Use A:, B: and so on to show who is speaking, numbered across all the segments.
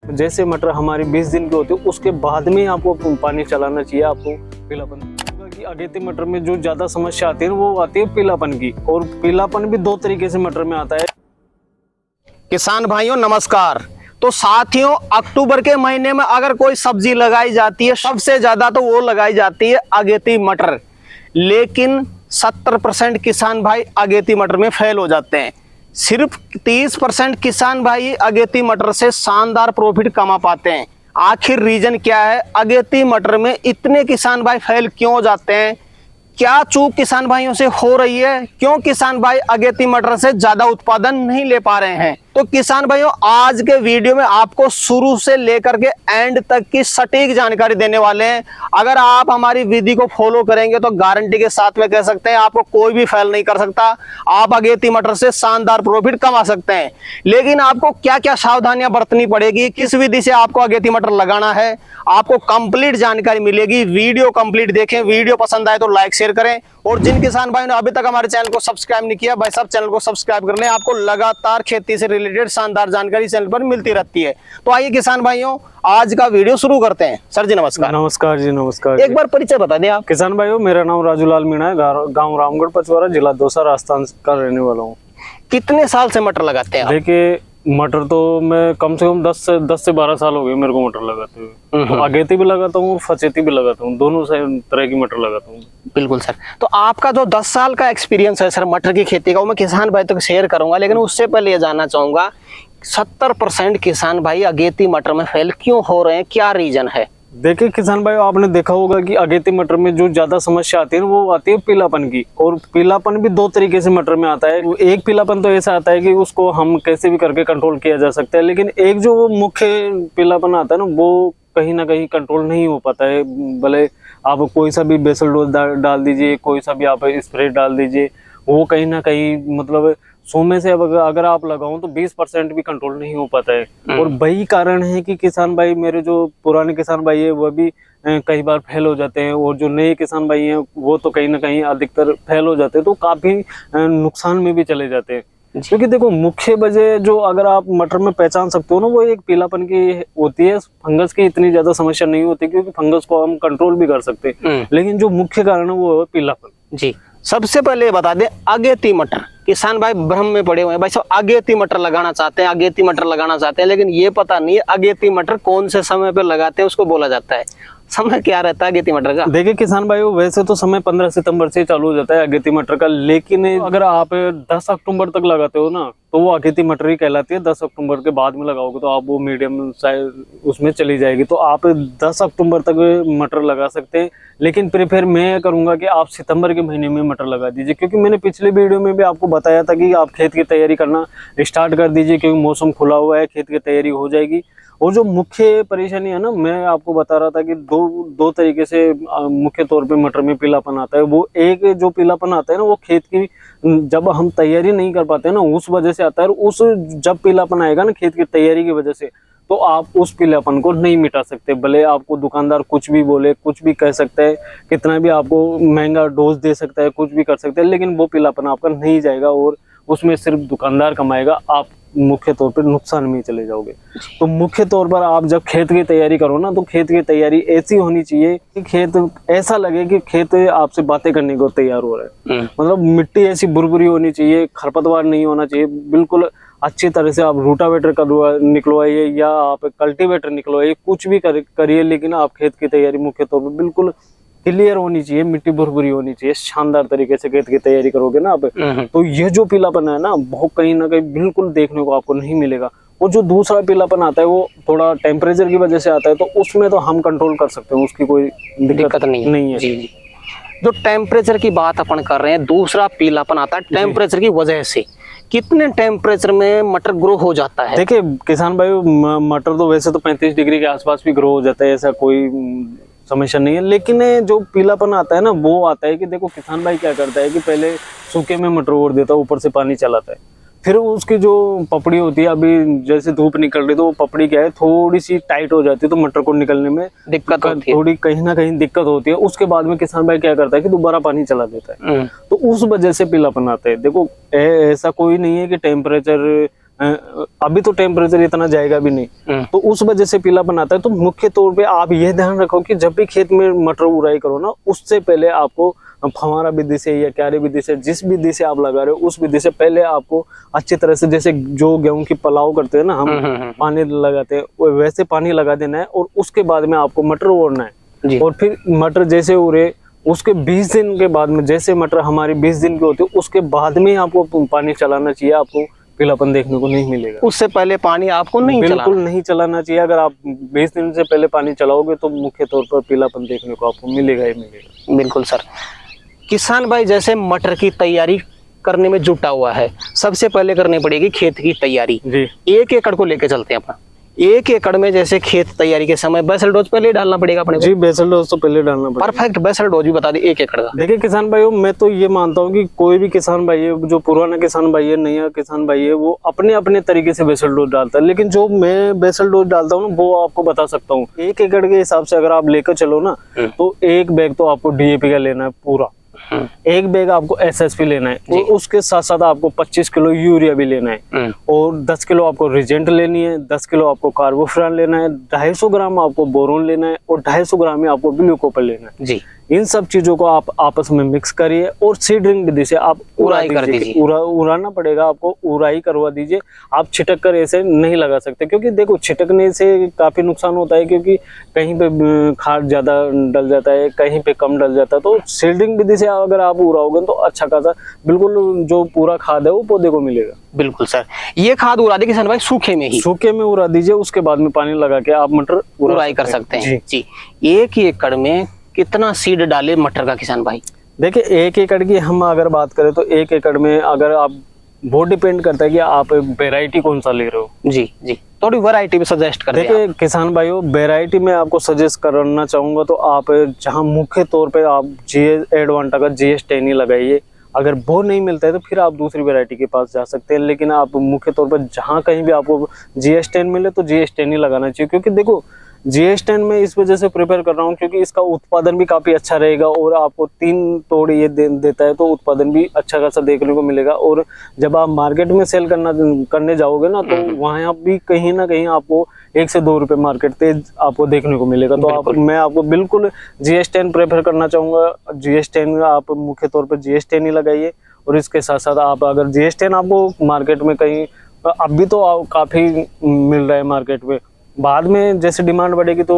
A: जैसे मटर हमारी 20 दिन की होती है उसके बाद में आपको पानी चलाना चाहिए। आपको पीलापन कि अगेती मटर में जो ज्यादा समस्या आती है वो आती है पीलापन की, और पीलापन भी दो तरीके से मटर में आता है।
B: किसान भाइयों नमस्कार। तो साथियों, अक्टूबर के महीने में अगर कोई सब्जी लगाई जाती है सबसे ज्यादा तो वो लगाई जाती है अगेती मटर, लेकिन 70% किसान भाई अगेती मटर में फेल हो जाते हैं। सिर्फ 30% किसान भाई अगेती मटर से शानदार प्रॉफिट कमा पाते हैं। आखिर रीजन क्या है? अगेती मटर में इतने किसान भाई फेल क्यों हो जाते हैं? क्या चूक किसान भाइयों से हो रही है? क्यों किसान भाई अगेती मटर से ज्यादा उत्पादन नहीं ले पा रहे हैं? तो किसान भाइयों, आज के वीडियो में आपको शुरू से लेकर के एंड तक की सटीक जानकारी देने वाले हैं। अगर आप हमारी विधि को फॉलो करेंगे तो गारंटी के साथ में कह सकते हैं आपको कोई भी फेल नहीं कर सकता। आप अगेती मटर से शानदार प्रॉफिट कमा सकते हैं। लेकिन आपको क्या क्या सावधानियां बरतनी पड़ेगी, किस विधि से आपको अगेती मटर लगाना है, आपको कंप्लीट जानकारी मिलेगी। वीडियो कंप्लीट देखें। वीडियो पसंद आए तो लाइक शेयर करें, और जिन किसान भाइयों ने अभी तक हमारे चैनल को सब्सक्राइब नहीं किया भाई सब चैनल को सब्सक्राइब कर लें। आपको लगातार खेती से रिलेटेड शानदार जानकारी चैनल पर मिलती रहती है। तो आइए किसान भाइयों, आज का वीडियो शुरू करते हैं। सर जी नमस्कार।
A: नमस्कार जी, नमस्कार।
B: एक बार परिचय बता दें आप।
A: किसान भाइयों, मेरा नाम राजूलाल मीणा है, गाँव रामगढ़ पचवारा, जिला दौसा, राजस्थान का रहने वाला हूँ।
B: कितने साल से मटर लगाते हैं आप?
A: देखिए, मटर तो मैं कम से कम 10 से 12 साल हो गए मेरे को मटर लगाते हुए। तो अगेती भी लगाता हूँ, फचेती भी लगाता हूँ, दोनों तरह की मटर लगाता हूँ।
B: बिल्कुल सर। तो आपका जो 10 साल का एक्सपीरियंस है सर मटर की खेती का, वो मैं किसान भाई तक शेयर करूंगा, लेकिन उससे पहले ये जानना चाहूंगा 70% किसान भाई अगेती मटर में फेल क्यों हो रहे हैं? क्या रीजन है?
A: देखिए किसान भाई, आपने देखा होगा कि अगेती मटर में जो ज्यादा समस्या आती है ना वो आती है पीलापन की, और पीलापन भी दो तरीके से मटर में आता है। एक पीलापन तो ऐसा आता है कि उसको हम कैसे भी करके कंट्रोल किया जा सकता है, लेकिन एक जो मुख्य पीलापन आता है ना वो कहीं ना कहीं कंट्रोल नहीं हो पाता है। भले आप कोई सा भी बेसल डोज डाल दीजिए, कोई सा भी आप स्प्रे डाल दीजिए, वो कहीं ना कहीं मतलब 100 में से अगर आप लगाओ तो 20% भी कंट्रोल नहीं हो पाता है। और वही कारण है कि किसान भाई, मेरे जो पुराने किसान भाई है वो भी कई बार फेल हो जाते हैं, और जो नए किसान भाई हैं वो तो कहीं ना कहीं अधिकतर फेल हो जाते हैं, तो काफी नुकसान में भी चले जाते हैं। क्योंकि देखो, मुख्य वजह जो अगर आप मटर में पहचान सकते हो ना, वो एक पीलापन की होती है। फंगस की इतनी ज्यादा समस्या नहीं होती, क्योंकि फंगस को हम कंट्रोल भी कर सकते हैं, लेकिन जो मुख्य कारण है वो है पीलापन।
B: जी, सबसे पहले बता दें अगेती मटर। किसान भाई भ्रम में पड़े हुए हैं, भाई सब अगेती मटर लगाना चाहते हैं, अगेती मटर लगाना चाहते हैं, लेकिन ये पता नहीं है अगेती मटर कौन से समय पे लगाते हैं, उसको बोला जाता है। समय क्या रहता है अगेती मटर का?
A: देखिए किसान भाइयों, वैसे तो समय 15 सितंबर से चालू हो जाता है अगेती मटर का, लेकिन अगर आप 10 अक्टूबर तक लगाते हो ना तो वो अगेती मटर ही कहलाती है। 10 अक्टूबर के बाद में लगाओगे तो आप वो मीडियम साइज उसमें चली जाएगी। तो आप 10 अक्टूबर तक मटर लगा सकते हैं, लेकिन प्रेफर मैं करूंगा कि आप सितंबर के महीने में मटर लगा दीजिए, क्योंकि मैंने पिछले वीडियो में भी आपको बताया था कि आप खेत की तैयारी करना स्टार्ट कर दीजिए, क्योंकि मौसम खुला हुआ है, खेत की तैयारी हो जाएगी। और जो मुख्य परेशानी है ना, मैं आपको बता रहा था कि दो तरीके से मुख्य तौर पे मटर में पीलापन आता है। वो एक जो पीलापन आता है ना, वो खेत की जब हम तैयारी नहीं कर पाते ना उस वजह से आता है। उस जब पीलापन आएगा ना खेत की तैयारी की वजह से, तो आप उस पीलापन को नहीं मिटा सकते। भले आपको दुकानदार कुछ भी बोले, कुछ भी कह सकते हैं, कितना भी आपको महंगा डोज दे सकता है, कुछ भी कर सकते हैं, लेकिन वो पीलापन आपका नहीं जाएगा, और उसमें सिर्फ दुकानदार कमाएगा, आप मुख्य तौर पर नुकसान में चले जाओगे। तो मुख्य तौर पर आप जब खेत की तैयारी करो ना, तो खेत की तैयारी ऐसी होनी चाहिए कि खेत ऐसा लगे कि खेत आपसे बातें करने को तैयार हो रहा है। मतलब मिट्टी ऐसी बुरबुरी होनी चाहिए, खरपतवार नहीं होना चाहिए, बिल्कुल अच्छी तरह से आप रूटावेटर निकलवाइए या आप कल्टीवेटर निकलवाइए, कुछ भी करिए, लेकिन आप खेत की तैयारी मुख्य तौर पर बिल्कुल क्लियर होनी चाहिए, मिट्टी भुरभुरी होनी चाहिए। शानदार तरीके से खेत की तैयारी करोगे ना आप, तो ये जो पीलापन है ना बहुत कहीं ना कहीं बिल्कुल देखने को आपको नहीं मिलेगा। और जो दूसरा पीलापन आता है वो थोड़ा टेम्परेचर की वजह से आता है, तो उसमें तो हम कंट्रोल कर सकते हैं, उसकी कोई दिक्कत नहीं है।
B: जी। जो टेम्परेचर की बात अपन कर रहे हैं, दूसरा पीलापन आता है टेम्परेचर की वजह से। कितने टेम्परेचर में मटर ग्रो हो जाता है?
A: देखिए किसान भाई, मटर तो वैसे तो 35 डिग्री के आसपास भी ग्रो हो जाता है, ऐसा कोई समस्या नहीं है। लेकिन जो पीलापन आता है ना, वो आता है कि देखो किसान भाई क्या करता है कि पहले सूखे में मटर ओढ़ देता है, ऊपर से पानी चलाता है, फिर उसकी जो पपड़ी होती है, अभी जैसे धूप निकल रही है तो वो पपड़ी क्या है थोड़ी सी टाइट हो जाती है, तो मटर को निकलने में
B: दिक्कत होती है,
A: थोड़ी कहीं ना कहीं दिक्कत होती है। उसके बाद में किसान भाई क्या करता है कि दोबारा पानी चला देता है, तो उस वजह से पीलापन आता है। देखो ऐसा कोई नहीं है कि टेम्परेचर अभी तो टेम्परेचर इतना जाएगा भी नहीं, तो उस वजह से पीलापन आता है। तो मुख्य तौर पे आप ये ध्यान रखो कि जब भी खेत में मटर उड़ाई करो ना, उससे पहले आपको फव्वारा विधि से या क्यारी विधि से, जिस विधि से आप लगा रहे हो उस विधि से पहले आपको अच्छी तरह से, जैसे जो गेहूं की पलाव करते हैं ना हम, पानी लगाते हैं वैसे पानी लगा देना है। और उसके बाद में आपको मटर ओढ़ना है। और फिर मटर जैसे उड़े उसके 20 दिन के बाद में, जैसे मटर हमारी 20 दिन की होती है उसके बाद में आपको पानी चलाना चाहिए। आपको पीलापन देखने को नहीं मिलेगा।
B: उससे पहले पानी आपको नहीं
A: बिल्कुल नहीं चलाना चाहिए। अगर आप 20 दिन से पहले पानी चलाओगे तो मुख्य तौर पर पीलापन देखने को आपको मिलेगा ही मिलेगा।
B: बिल्कुल सर। किसान भाई जैसे मटर की तैयारी करने में जुटा हुआ है, सबसे पहले करनी पड़ेगी खेत की तैयारी
A: जी।
B: 1 एकड़ को लेके चलते हैं अपना। 1 एकड़ में जैसे खेत तैयारी के समय बेसल डोज पहले डालना पड़ेगा अपने को?
A: जी, बेसल डोज तो पहले डालना पड़ेगा।
B: परफेक्ट बेसल डोज भी बता दी 1 एकड़ का।
A: देखिए किसान भाइयों, मैं तो ये मानता हूँ कि कोई भी किसान भाई है, जो पुराना किसान भाई है, नया किसान भाई है, वो अपने अपने तरीके से बेसल डोज डालता है। लेकिन जो मैं बेसल डोज डालता हूँ ना, वो आपको बता सकता हूँ। 1 एकड़ के हिसाब से अगर आप लेकर चलो ना, तो 1 बैग तो आपको DAP का लेना है पूरा, 1 बैग आपको SSP लेना है, और उसके साथ साथ आपको 25 किलो यूरिया भी लेना है, और 10 किलो आपको रिजेंट लेनी है, 10 किलो आपको कार्बोफ्यूरॉन लेना है, 250 ग्राम आपको बोरोन लेना है, और 250 ग्राम में आपको ब्लू कॉपर लेना है जी। इन सब चीजों को आप आपस में मिक्स करिए और सीडरिंग विधि से आप
B: उड़ाई कर दीजिए।
A: उड़ाना पड़ेगा आपको, उड़ाई करवा दीजिए। आप छिटक कर ऐसे नहीं लगा सकते, क्योंकि देखो छिटकने से काफी नुकसान होता है, क्योंकि कहीं पे खाद ज्यादा डल जाता है, कहीं पे कम डल जाता है। तो सीडरिंग विधि से अगर आप उड़ाओगे तो अच्छा खासा बिल्कुल जो पूरा खाद है वो पौधे को मिलेगा।
B: बिल्कुल सर। ये खाद उड़ा दे किसान भाई सूखे में ही? सूखे
A: में उड़ा दीजिए, उसके बाद में पानी लगा के आप मटर
B: उड़ाई कर सकते हैं जी। 1 एकड़ में कितना सीड डाले मटर का किसान भाई?
A: देखिए 1 एकड़ की हम अगर बात करें तो 1 एकड़ में अगर आप, वो डिपेंड करता है कि आप वेराइटी कौन सा ले रहे हो।
B: जी जी, थोड़ी वैरायटी भी सजेस्ट कर दें।
A: देखिए किसान भाइयों, वेराइटी में आपको सजेस्ट करना चाहूंगा तो आप जहां मुख्य तौर पे आप एडवांटा का GS10 ही लगाइए। अगर वो नहीं मिलता है तो फिर आप दूसरी वैरायटी के पास जा सकते हैं, लेकिन आप मुख्य तौर पर जहां कहीं भी आपको GS10 मिले तो GS10 ही लगाना चाहिए। क्योंकि देखो GS10 में इस वजह से प्रिपेयर कर रहा हूँ क्योंकि इसका उत्पादन भी काफी अच्छा रहेगा, और आपको 3 तोड़ ये देता है, तो उत्पादन भी अच्छा खासा देखने को मिलेगा। और जब आप मार्केट में सेल करने जाओगे ना, तो वहाँ भी कहीं ना कहीं आपको 1 से 2 रुपए मार्केट तेज आपको देखने को मिलेगा। तो मैं आपको बिल्कुल GS10 प्रेफर करना चाहूंगा। GS10 आप मुख्य तौर पर GS10 ही लगाइए, और इसके साथ साथ आप अगर GS10 आपको मार्केट में कहीं, अभी तो काफी मिल रहा है मार्केट में, बाद में जैसे डिमांड बढ़ेगी तो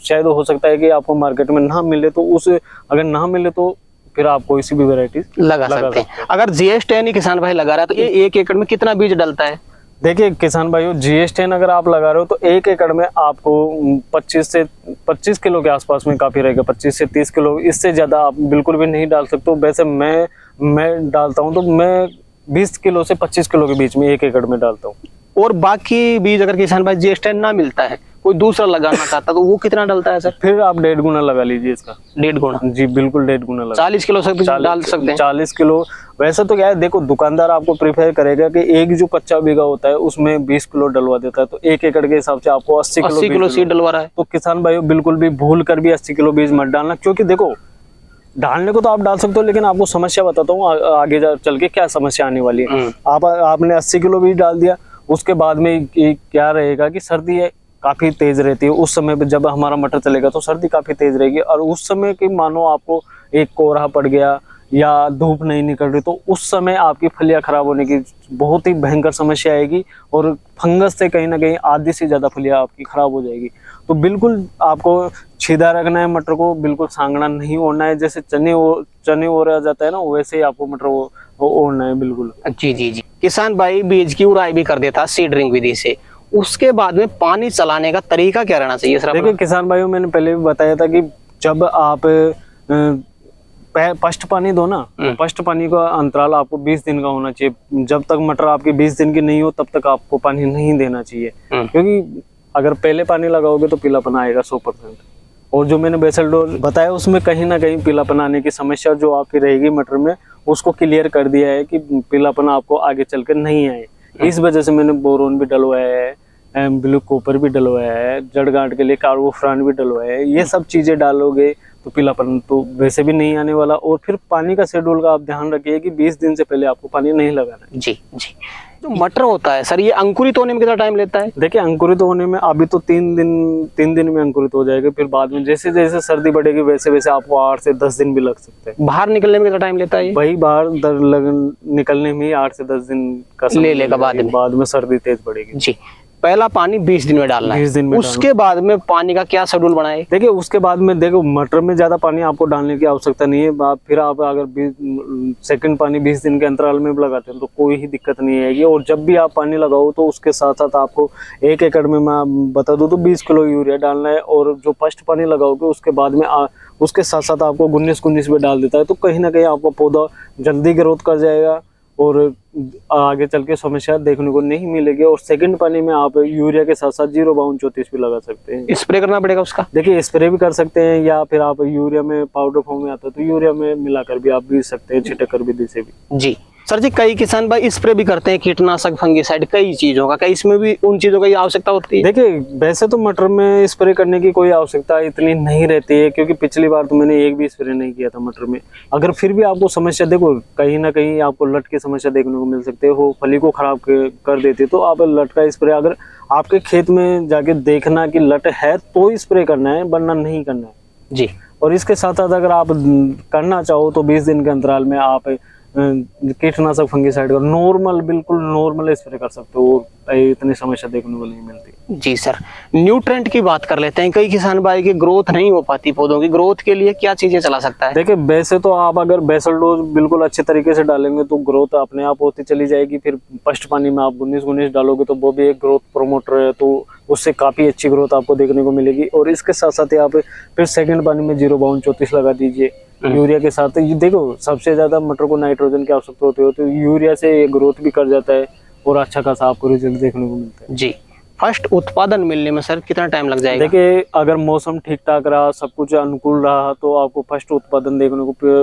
A: शायद हो सकता है कि आपको मार्केट में ना मिले, तो उस अगर ना मिले तो फिर आप कोई सी भी वैरायटी
B: लगा सकते हैं। अगर GS10 ही किसान भाई लगा रहा है तो ये 1 एकड़ में कितना बीज डलता है?
A: देखिए किसान भाइयों, GS10 अगर आप लगा रहे हो तो 1 एकड़ में आपको 25 किलो के आसपास में काफी रहेगा। 25 से 30 किलो, इससे ज्यादा आप बिल्कुल भी नहीं डाल सकते हो। वैसे मैं डालता हूँ तो मैं 20 किलो से 25 किलो के बीच में 1 एकड़ में डालता हूँ।
B: और बाकी बीज अगर किसान भाई GS10 ना मिलता है, कोई दूसरा लगाना चाहता तो वो कितना डलता है सर?
A: फिर आप 1.5 गुना लगा लीजिए इसका।
B: 1.5 गुना?
A: जी बिल्कुल 1.5 गुना लगा।
B: 40 किलो से डाल सकते हैं?
A: 40 किलो। वैसे तो क्या है, देखो दुकानदार आपको प्रेफर करेगा कि एक जो कच्चा बीघा होता है उसमें 20 किलो डलवा देता है, तो 1 एकड़ के हिसाब से आपको 80 किलो
B: सीड डलवा रहा है।
A: तो किसान भाइयों बिल्कुल भी भूल कर भी 80 किलो बीज मत डालना, क्योंकि देखो डालने को तो आप डाल सकते हो, लेकिन आपको समस्या बताता हूँ आगे चल के क्या समस्या आने वाली है। आपने 80 किलो बीज डाल दिया, उसके बाद में क्या रहेगा कि सर्दी है काफी तेज रहती है। उस समय पे जब हमारा मटर चलेगा तो सर्दी काफी तेज रहेगी, और उस समय की मानो आपको एक कोहरा पड़ गया या धूप नहीं निकल रही, तो उस समय आपकी फलियां खराब होने की बहुत ही भयंकर समस्या आएगी, और फंगस से कहीं ना कहीं आधी से ज्यादा फलियां आपकी खराब हो जाएगी। तो बिल्कुल आपको सीधा रखना है मटर को, बिल्कुल सांगना नहीं ओढ़ना है। जैसे चने ओढ़ा जाता है ना, वैसे ही आपको मटर ओढ़ना है बिल्कुल।
B: जी जी जी। किसान भाई बीज की उड़ाई भी कर देता है सीडरिंग विधि से, उसके बाद में पानी चलाने का तरीका क्या रहना चाहिए सर?
A: देखिए किसान भाइयों, मैंने पहले भी बताया था कि जब आप फर्स्ट पानी दो ना, फर्स्ट पानी का अंतराल आपको 20 दिन का होना चाहिए। जब तक मटर आपकी 20 दिन की नहीं हो तब तक आपको पानी नहीं देना चाहिए, क्योंकि अगर पहले पानी लगाओगे तो पीलापन आएगा 100%। और जो मैंने बेसल डोज बताया उसमें कहीं ना कहीं पीलापन आने की समस्या जो आपकी रहेगी मटर में, उसको क्लियर कर दिया है कि पीलापन आपको आगे चल कर नहीं आए। इस वजह से मैंने बोरोन भी डलवाया है, ब्लू कॉपर भी डलवाया है, जड़ गांठ के लिए कार्बोफ्यूरॉन भी डलवाया है। ये सब चीजें डालोगे तो पीलापन तो वैसे भी नहीं आने वाला। और फिर पानी का शेड्यूल का आप ध्यान रखिए कि 20 दिन से पहले आपको पानी नहीं लगाना है।
B: जी जी। जो मटर होता है सर, ये अंकुरित होने में कितना टाइम लेता है?
A: देखिए अंकुरित होने में अभी तो 3 दिन में अंकुरित हो जाएगा, फिर बाद में जैसे जैसे सर्दी बढ़ेगी वैसे वैसे आपको 8 से 10 दिन भी लग सकते हैं।
B: बाहर निकलने में कितना टाइम लेता है?
A: वही बाहर निकलने में ही 8 से 10 दिन का समय
B: ले लेगा
A: बाद में सर्दी तेज बढ़ेगी।
B: जी। पहला पानी 20 दिन में डालना है।
A: 20 दिन में
B: उसके बाद में पानी का क्या शेड्यूल बनाए?
A: देखिए उसके बाद में देखो मटर में ज्यादा पानी आपको डालने की आवश्यकता नहीं है। फिर आप अगर सेकंड पानी 20 दिन के अंतराल में भी लगाते हैं तो कोई ही दिक्कत नहीं आएगी। और जब भी आप पानी लगाओ तो उसके साथ साथ आपको 1 एकड़ में मैं बता दूं तो 20 किलो यूरिया डालना है। और जो फर्स्ट पानी लगाओगे उसके बाद में उसके साथ साथ आपको 19 भी डाल देता है, तो कहीं ना कहीं आपका पौधा जल्दी ग्रोथ कर जाएगा और आगे चल के समस्या देखने को नहीं मिलेगी। और सेकंड पानी में आप यूरिया के साथ साथ 0-32-34 भी लगा सकते हैं।
B: स्प्रे करना पड़ेगा उसका?
A: देखिए स्प्रे भी कर सकते हैं, या फिर आप यूरिया में पाउडर फॉर्म में आता है तो यूरिया में मिलाकर भी आप बीज सकते हैं, छिटक कर भी से भी।
B: जी सर जी, कई किसान भाई स्प्रे भी करते हैं कीटनाशक, फंगिसाइड, कई चीजों का, कई इसमें भी उन चीजों की आवश्यकता होती है?
A: देखिए वैसे तो मटर में स्प्रे करने की कोई आवश्यकता इतनी नहीं रहती है, क्योंकि पिछली बार तो मैंने एक भी स्प्रे नहीं किया था मटर में। अगर फिर भी आपको समस्या, देखो कहीं ना कहीं आपको लट की समस्या देखने को मिल सकती है, वो फली को खराब कर देती है, तो आप लट का स्प्रे अगर आपके खेत में जाके देखना कि लट है तो स्प्रे करना है, वरना नहीं करना है।
B: जी।
A: और इसके साथ साथ अगर आप करना चाहो तो 20 दिन के अंतराल में आप कीटनाशक फंगिसाइड का नॉर्मल, बिल्कुल नॉर्मल स्प्रे कर सकते हो, इतनी समस्या देखने को नहीं मिलती।
B: जी सर, न्यूट्रेंट की बात कर लेते हैं। कई किसान भाई की ग्रोथ नहीं हो पाती, पौधों की ग्रोथ के लिए क्या चीजें चला सकता है?
A: देखिए वैसे तो आप अगर बेसल डोज बिल्कुल अच्छे तरीके से डालेंगे तो ग्रोथ अपने आप होती चली जाएगी। फिर फर्स्ट पानी में आप 19 डालोगे तो वो भी एक ग्रोथ प्रोमोटर है, तो उससे काफी अच्छी ग्रोथ आपको देखने को मिलेगी। और इसके साथ साथ आप फिर सेकंड पानी में 0-32-34 लगा दीजिए यूरिया के साथ। ये देखो सबसे ज्यादा मटर को नाइट्रोजन की आवश्यकता होती है, तो यूरिया से ये ग्रोथ भी कर जाता है और अच्छा खासा आपको रिजल्ट देखने को मिलता है।
B: जी। फर्स्ट उत्पादन मिलने में सर कितना टाइम लग जाएगा?
A: देखिए अगर मौसम ठीक ठाक रहा, सब कुछ अनुकूल रहा, तो आपको फर्स्ट उत्पादन देखने को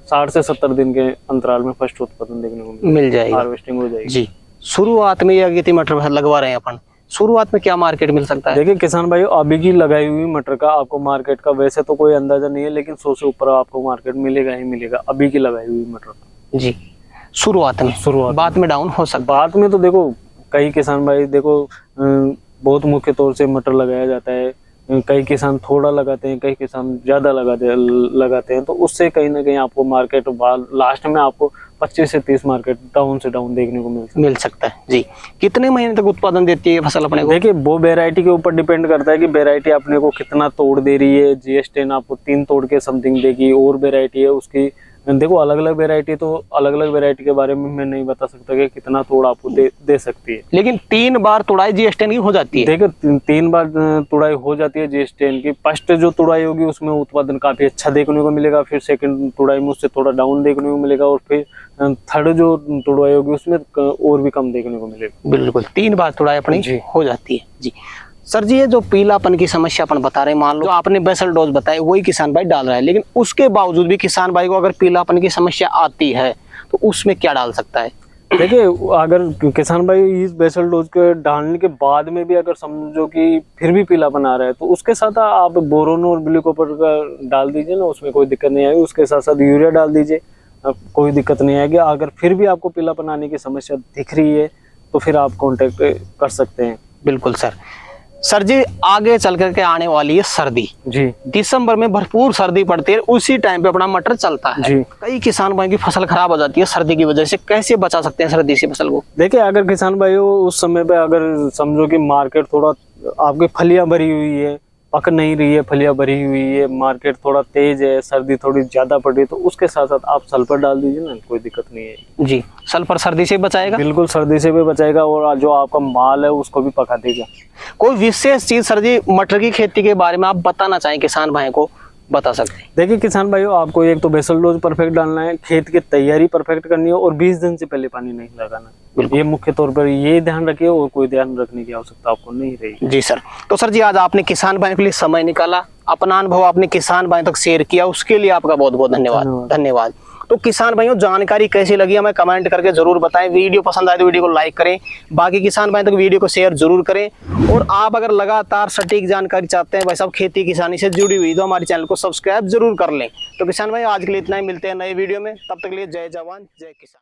A: 60 से 70 दिन के अंतराल में फर्स्ट उत्पादन देखने को मिल
B: जाएगा,
A: हार्वेस्टिंग हो जाएगी।
B: जी। शुरुआत में ये अगेती मटर लगवा रहे हैं अपन, शुरुआत में क्या मार्केट मिल सकता है?
A: देखिए किसान भाई अभी की लगाई हुई मटर का आपको मार्केट का वैसे तो कोई अंदाजा नहीं है, लेकिन 100 से ऊपर आपको मार्केट मिलेगा ही मिलेगा अभी की लगाई हुई मटर का।
B: जी। शुरुआत में, बाद में डाउन हो सकता?
A: बाद में तो देखो कई किसान भाई देखो बहुत मुख्य तौर से मटर लगाया जाता है, कई किसान थोड़ा लगाते हैं, कई किसान ज्यादा लगाते हैं, तो उससे कहीं ना कहीं आपको मार्केट लास्ट में आपको 25 से 30 मार्केट डाउन से डाउन देखने को मिल सकता है।
B: जी। कितने महीने तक उत्पादन देती है फसल अपने को?
A: देखिए वो वेराइटी के ऊपर डिपेंड करता है कि वेराइटी अपने को कितना तोड़ दे रही है। GS10 आपको 3 तोड़ के समथिंग देगी, और वेराइटी है उसकी देखो अलग अलग वेराइटी, तो अलग अलग वेराइटी के बारे में मैं नहीं बता सकता कि कितना तोड़ आपको दे सकती है।
B: लेकिन 3 बार तुड़ाई GS10 की हो जाती है?
A: देखो 3 बार तुड़ाई हो जाती है GS10 की। फर्स्ट जो तुड़ाई होगी उसमें उत्पादन काफी अच्छा देखने को मिलेगा, फिर सेकंड तुड़ाई में उससे थोड़ा डाउन देखने को मिलेगा, और फिर थर्ड जो तुड़ाई होगी उसमें और भी कम देखने को मिलेगा।
B: बिल्कुल 3 बार तुड़ाई अपनी हो जाती है। जी सर जी, ये जो पीलापन की समस्या अपन बता रहे हैं, मान लो जो आपने बेसल डोज बताए वही किसान भाई डाल रहा है, लेकिन उसके बावजूद भी किसान भाई को अगर पीलापन की समस्या आती है तो उसमें क्या डाल सकता है?
A: देखिए अगर किसान भाई इस बेसल डोज के डालने के बाद में भी अगर समझो कि फिर भी पीलापन आ रहा है, तो उसके साथ आप बोरोन और ग्लूकोपर का डाल दीजिए ना, उसमें कोई दिक्कत नहीं आएगी। उसके साथ साथ यूरिया डाल दीजिए, कोई दिक्कत नहीं आएगी। अगर फिर भी आपको पीलापन आने की समस्या दिख रही है तो फिर आप कॉन्टेक्ट कर सकते हैं।
B: बिल्कुल सर। सर जी, आगे चल करके आने वाली है सर्दी।
A: जी।
B: दिसंबर में भरपूर सर्दी पड़ती है, उसी टाइम पे अपना मटर चलता है।
A: जी। कई
B: किसान भाई की फसल खराब हो जाती है सर्दी की वजह से, कैसे बचा सकते हैं सर्दी से फसल को?
A: देखिए अगर किसान भाई उस समय पे अगर समझो कि मार्केट थोड़ा आपकी फलियां भरी हुई है, पक नहीं रही है, फलियां भरी हुई है, मार्केट थोड़ा तेज है, सर्दी थोड़ी ज्यादा पड़ रही है, तो उसके साथ साथ आप सल्फर डाल दीजिए ना, कोई दिक्कत नहीं है।
B: जी। सल्फर सर्दी से बचाएगा?
A: बिल्कुल सर्दी से भी बचाएगा, और जो आपका माल है उसको भी पका देगा।
B: कोई विशेष चीज सर जी मटर की खेती के बारे में आप बताना चाहें किसान भाई को, बता सकते हैं?
A: देखिए किसान भाइयों, आपको एक तो बेसल डोज परफेक्ट डालना है, खेत की तैयारी परफेक्ट करनी है, और 20 दिन से पहले पानी नहीं लगाना। ये मुख्य तौर पर ये ध्यान रखिए, और कोई ध्यान रखने की आवश्यकता आपको नहीं रहेगी।
B: जी सर। तो सर जी, आज आपने किसान भाई के लिए समय निकाला, अपना अनुभव आपने किसान भाई तक शेयर किया, उसके लिए आपका बहुत बहुत धन्यवाद। तो किसान भाइयों जानकारी कैसी लगी हमें कमेंट करके जरूर बताएं। वीडियो पसंद आए तो वीडियो को लाइक करें, बाकी किसान भाई तक वीडियो को शेयर जरूर करें। और आप अगर लगातार सटीक जानकारी चाहते हैं भाई साहब खेती किसानी से जुड़ी हुई, तो हमारे चैनल को सब्सक्राइब जरूर कर लें। तो किसान भाई आज के लिए इतना ही, मिलते हैं नए वीडियो में, तब तक के लिए जय जवान जय किसान।